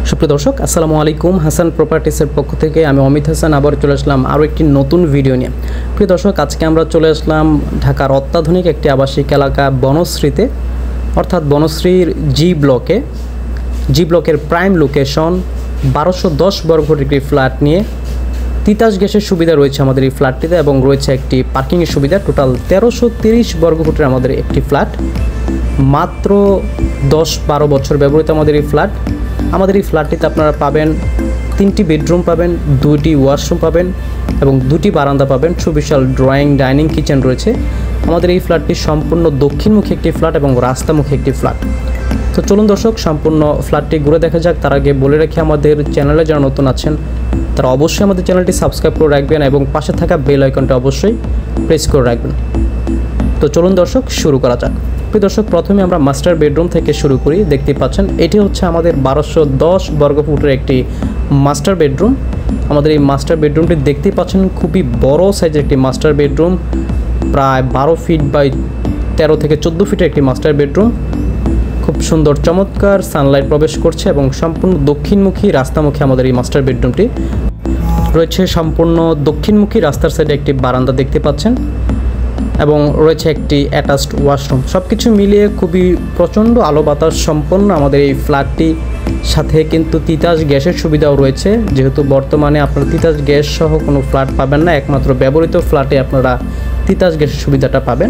সুপ্রিয় দর্শক আসসালামু আলাইকুম। হাসান প্রপার্টিসের পক্ষ থেকে আমি অমিত হাসান আবার চলে আসলাম আরও একটি নতুন ভিডিও নিয়ে। প্রিয় দর্শক, আজকে আমরা চলে আসলাম ঢাকার অত্যাধুনিক একটি আবাসিক এলাকা বনশ্রীতে, অর্থাৎ বনশ্রীর জি ব্লকের প্রাইম লোকেশন 1210 বর্গফুট একটি ফ্ল্যাট নিয়ে তিতাস গ্যাসের সুবিধা রয়েছে আমাদের এই ফ্ল্যাটটিতে এবং রয়েছে একটি পার্কিংয়ের সুবিধা। টোটাল 1330 বর্গফুটের আমাদের একটি ফ্ল্যাট, মাত্র 10-12 বছর ব্যবহৃত আমাদের এই ফ্ল্যাট। আমাদের এই ফ্ল্যাটটিতে আপনারা পাবেন 3টি বেডরুম পাবেন, 2টি ওয়াশরুম পাবেন এবং 2টি বারান্দা পাবেন। সুবিশাল ড্রয়িং, ডাইনিং, কিচেন রয়েছে। আমাদের এই ফ্ল্যাটটি সম্পূর্ণ দক্ষিণমুখী একটি ফ্ল্যাট এবং রাস্তামুখী একটি ফ্ল্যাট। তো চলুন দর্শক, সম্পূর্ণ ফ্ল্যাটটি ঘুরে দেখা যাক। তার আগে বলে রাখি, আমাদের চ্যানেলে যারা নতুন আছেন তারা অবশ্যই আমাদের চ্যানেলটি সাবস্ক্রাইব করে রাখবেন এবং পাশে থাকা বেল আইকনটা অবশ্যই প্রেস করে রাখবেন। তো চলুন দর্শক, শুরু করা যাক। প্রিয় দর্শক, প্রথমে আমরা মাস্টার বেডরুম থেকে শুরু করি। দেখতে পাচ্ছেন এটি হচ্ছে আমাদের 1210 বর্গফুটের একটি মাস্টার বেডরুম। আমাদের এই মাস্টার বেডরুমটি দেখতে পাচ্ছেন খুবই বড় সাইজের একটি মাস্টার বেডরুম, প্রায় 12 ফিট বাই 13 থেকে 14 ফিটের একটি মাস্টার বেডরুম। খুব সুন্দর চমৎকার সানলাইট প্রবেশ করছে এবং সম্পূর্ণ দক্ষিণমুখী রাস্তামুখী আমাদের এই মাস্টার বেডরুমটি রয়েছে। সম্পূর্ণ দক্ষিণমুখী রাস্তার সাইডে একটি বারান্দা দেখতে পাচ্ছেন এবং রয়েছে একটি অ্যাটাচড ওয়াশরুম। সব কিছু মিলিয়ে খুবই প্রচণ্ড আলো বাতাস সম্পন্ন আমাদের এই ফ্ল্যাটটি। সাথে কিন্তু তিতাস গ্যাসের সুবিধাও রয়েছে, যেহেতু বর্তমানে আপনারা তিতাস গ্যাস সহ কোনো ফ্ল্যাট পাবেন না, একমাত্র ব্যবহৃত ফ্ল্যাটে আপনারা তিতাস গ্যাসের সুবিধাটা পাবেন।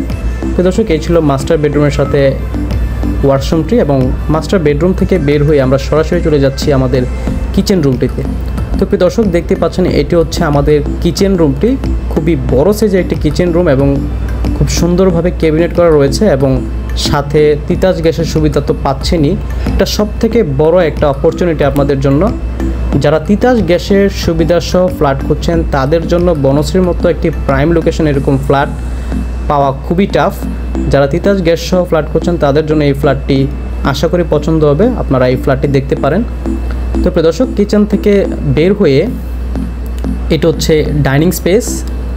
তো দর্শক, এই ছিল মাস্টার বেডরুমের সাথে ওয়াশরুমটি এবং মাস্টার বেডরুম থেকে বের হয়ে আমরা সরাসরি চলে যাচ্ছি আমাদের কিচেন রুমটিতে। তো প্রিয় দর্শক, দেখতে পাচ্ছেন এটি হচ্ছে আমাদের কিচেন রুমটি। খুবই বড় সাইজের একটি কিচেন রুম এবং খুব সুন্দরভাবে ক্যাবিনেট করা রয়েছে এবং সাথে তিতাস গ্যাসের সুবিধা তো পাচ্ছেনই। এটা সবথেকে বড় একটা অপরচুনিটি আপনাদের জন্য। যারা তিতাস গ্যাসের সুবিধা সহ ফ্ল্যাট খুঁজছেন তাদের জন্য বনশ্রীর মতো একটি প্রাইম লোকেশন এরকম ফ্ল্যাট পাওয়া খুবই টাফ। যারা তিতাস গ্যাস সহ ফ্ল্যাট খুঁজছেন তাদের জন্য এই ফ্ল্যাটটি আশা করি পছন্দ হবে, আপনারা এই ফ্ল্যাটটি দেখতে পারেন। তো প্রিয় দর্শক, কিচেন থেকে বের হয়ে এটা হচ্ছে ডাইনিং স্পেস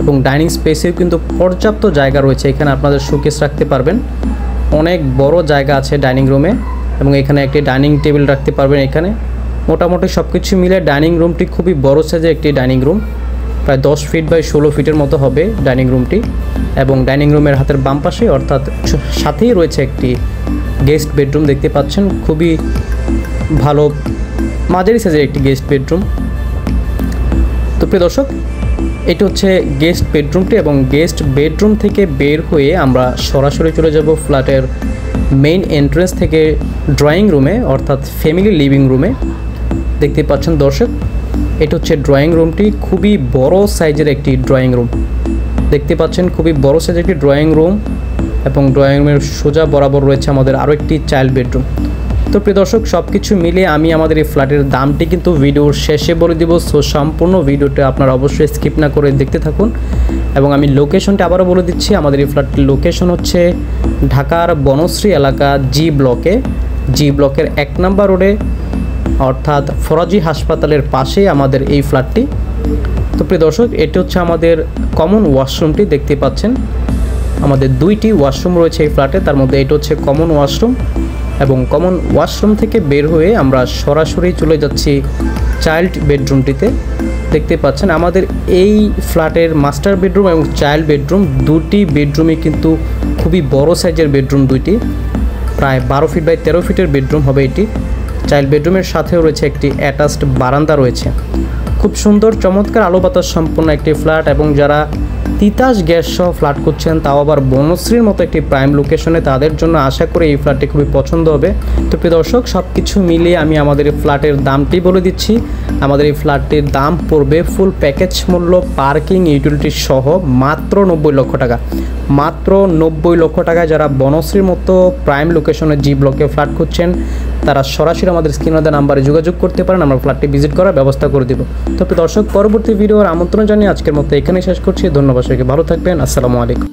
এবং ডাইনিং স্পেসেও কিন্তু পর্যাপ্ত জায়গা রয়েছে। এখানে আপনাদের শোকেস রাখতে পারবেন, অনেক বড় জায়গা আছে ডাইনিং রুমে এবং এখানে একটি ডাইনিং টেবিল রাখতে পারবেন। এখানে মোটামুটি সব কিছু মিলে ডাইনিং রুমটি খুবই বড় সাইজের একটি ডাইনিং রুম, প্রায় 10 ফিট বাই 16 ফিটের মতো হবে ডাইনিং রুমটি। এবং ডাইনিং রুমের হাতের বাম পাশে অর্থাৎ সাথেই রয়েছে একটি গেস্ট বেডরুম দেখতে পাচ্ছেন। খুবই ভালো মাঝারি সাইজের একটি গেস্ট বেডরুম। তো প্রিয় দর্শক, এটি হচ্ছে গেস্ট বেডরুমটি এবং গেস্ট বেডরুম থেকে বের হয়ে আমরা সরাসরি চলে যাব ফ্ল্যাটের মেইন এন্ট্রেন্স থেকে ড্রয়িং রুমে, অর্থাৎ ফ্যামিলি লিভিং রুমে। দেখতে পাচ্ছেন দর্শক, এটি হচ্ছে ড্রয়িং রুমটি। খুবই বড় সাইজের একটি ড্রয়িং রুম দেখতে পাচ্ছেন, খুবই বড় সাইজের একটি ড্রয়িং রুম এবং ড্রয়িং রুমের সোজা বরাবর রয়েছে আমাদের আরও একটি চাইল্ড বেডরুম। তো প্রিয় দর্শক, সব কিছু মিলিয়ে আমি আমাদের এই ফ্ল্যাটের দামটি কিন্তু ভিডিওর শেষে বলে দিব। সো সম্পূর্ণ ভিডিওটা আপনারা অবশ্যই স্কিপ না করে দেখতে থাকুন এবং আমি লোকেশনটা আবারও বলে দিচ্ছি। আমাদের এই ফ্ল্যাটটির লোকেশন হচ্ছে ঢাকার বনশ্রী এলাকা জি ব্লকের 1 নম্বর রোডে, অর্থাৎ ফরাজি হাসপাতালের পাশেই আমাদের এই ফ্ল্যাটটি। তো প্রিয় দর্শক, এটি হচ্ছে আমাদের কমন ওয়াশরুমটি। দেখতে পাচ্ছেন আমাদের 2টি ওয়াশরুম রয়েছে এই ফ্ল্যাটে, তার মধ্যে এটি হচ্ছে কমন ওয়াশরুম এবং কমন ওয়াশরুম থেকে বের হয়ে আমরা সরাসরি চলে যাচ্ছি চাইল্ড বেডরুমটিতে। দেখতে পাচ্ছেন আমাদের এই ফ্ল্যাটের মাস্টার বেডরুম এবং চাইল্ড বেডরুম 2টি বেডরুমই কিন্তু খুবই বড় সাইজের বেডরুম, 2টি প্রায় 12 ফিট বাই 13 ফিটের বেডরুম হবে এটি। চাইল্ড বেডরুমের সাথেও রয়েছে একটি অ্যাটাচড বারান্দা রয়েছে। খুব সুন্দর চমৎকার আলো বাতাস সম্পন্ন একটি ফ্ল্যাট এবং যারা তিতাস গ্যাস সহ ফ্ল্যাট করছেন তাও আবার বনশ্রীর মতো একটি প্রাইম লোকেশনে, তাদের জন্য আশা করি এই ফ্ল্যাটটি খুবই পছন্দ হবে। তো প্রিয় দর্শক, সব কিছু মিলিয়ে আমি আমাদের এই ফ্ল্যাটের দামটি বলে দিচ্ছি। আমাদের এই ফ্ল্যাটটির দাম পড়বে ফুল প্যাকেজ মূল্য পার্কিং ইউটিলিটি সহ মাত্র 90 লক্ষ টাকা। মাত্র 90 লক্ষ টাকায় যারা বনশ্রীর মতো প্রাইম লোকেশনে জি ব্লকে ফ্ল্যাট করছেন তারা সরাসরি আমাদের স্ক্রিনে দেওয়া নাম্বারে যোগাযোগ করতে পারেন, আমরা ফ্ল্যাটটি ভিজিট করার ব্যবস্থা করে দেব। তো প্রিয় দর্শক, পরবর্তী ভিডিওর আমন্ত্রণ জানিয়ে আজকের মতো এখানেই শেষ করছি। ধন্যবাদ সবাইকে, ভালো থাকবেন। আসসালামু আলাইকুম।